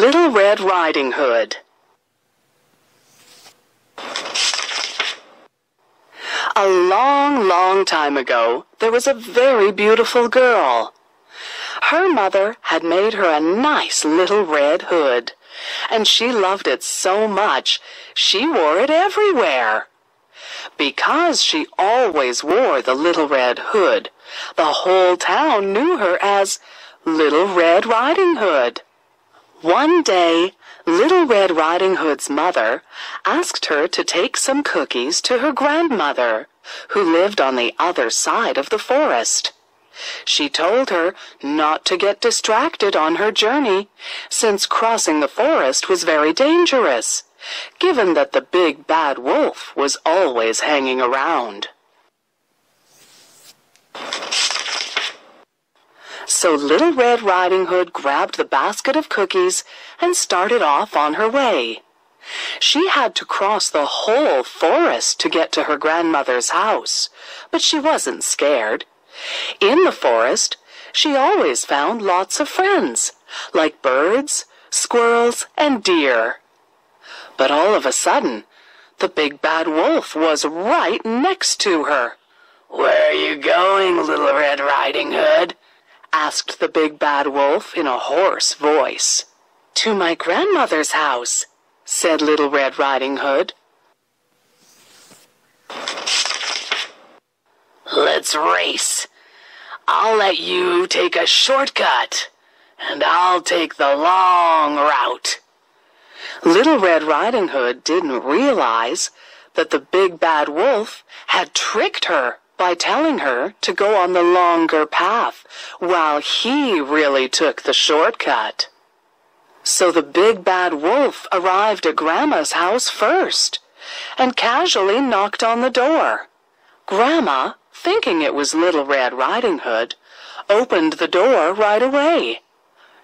Little Red Riding Hood. A long, long time ago, there was a very beautiful girl. Her mother had made her a nice little red hood, and she loved it so much she wore it everywhere. Because she always wore the little red hood, the whole town knew her as Little Red Riding Hood. One day, Little Red Riding Hood's mother asked her to take some cookies to her grandmother, who lived on the other side of the forest. She told her not to get distracted on her journey, since crossing the forest was very dangerous, given that the big bad wolf was always hanging around. So Little Red Riding Hood grabbed the basket of cookies and started off on her way. She had to cross the whole forest to get to her grandmother's house, but she wasn't scared. In the forest, she always found lots of friends, like birds, squirrels, and deer. But all of a sudden, the big bad wolf was right next to her. "Where are you going, Little Red Riding Hood?" asked the big bad wolf in a hoarse voice. "To my grandmother's house," said Little Red Riding Hood. "Let's race. I'll let you take a shortcut, and I'll take the long route." Little Red Riding Hood didn't realize that the big bad wolf had tricked her by telling her to go on the longer path, while he really took the shortcut. So the big bad wolf arrived at Grandma's house first, and casually knocked on the door. Grandma, thinking it was Little Red Riding Hood, opened the door right away.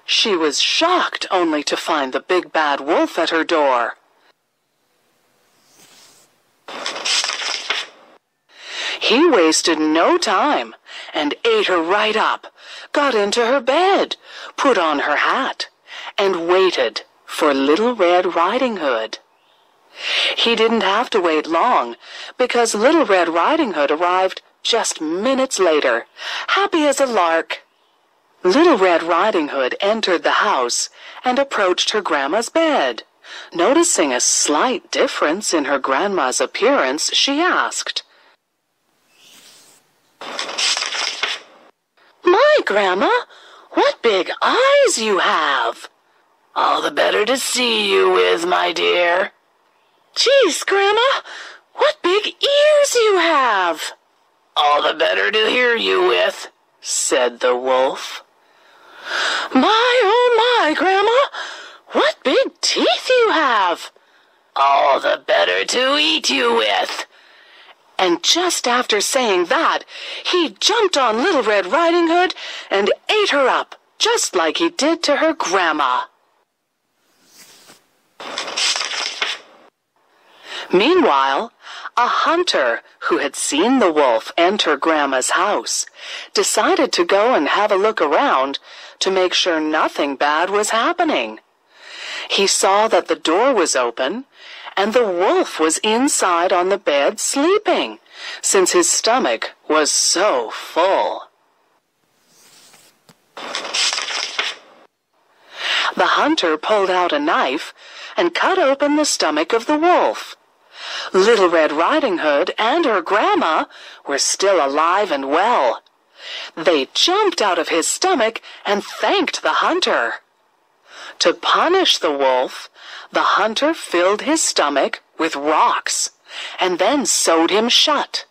She was shocked only to find the big bad wolf at her door. He wasted no time and ate her right up, got into her bed, put on her hat, and waited for Little Red Riding Hood. He didn't have to wait long, because Little Red Riding Hood arrived just minutes later, happy as a lark. Little Red Riding Hood entered the house and approached her grandma's bed. Noticing a slight difference in her grandma's appearance, she asked, "My grandma, what big eyes you have!" "All the better to see you with, my dear." "Geez, Grandma, what big ears you have!" "All the better to hear you with," said the wolf. "My, oh my, Grandma, what big teeth you have!" "All the better to eat you with." And just after saying that, he jumped on Little Red Riding Hood and ate her up, just like he did to her grandma. Meanwhile, a hunter who had seen the wolf enter Grandma's house decided to go and have a look around to make sure nothing bad was happening. He saw that the door was open and the wolf was inside on the bed sleeping, since his stomach was so full. The hunter pulled out a knife and cut open the stomach of the wolf. Little Red Riding Hood and her grandma were still alive and well. They jumped out of his stomach and thanked the hunter. To punish the wolf, the hunter filled his stomach with rocks and then sewed him shut.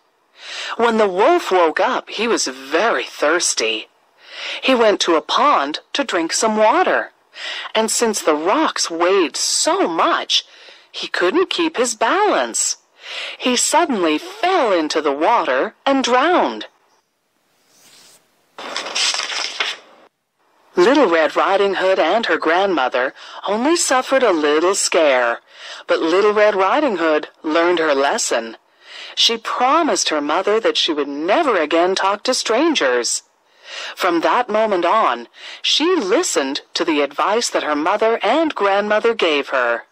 When the wolf woke up, he was very thirsty. He went to a pond to drink some water, and since the rocks weighed so much, he couldn't keep his balance. He suddenly fell into the water and drowned. Little Red Riding Hood and her grandmother only suffered a little scare, but Little Red Riding Hood learned her lesson. She promised her mother that she would never again talk to strangers. From that moment on, she listened to the advice that her mother and grandmother gave her.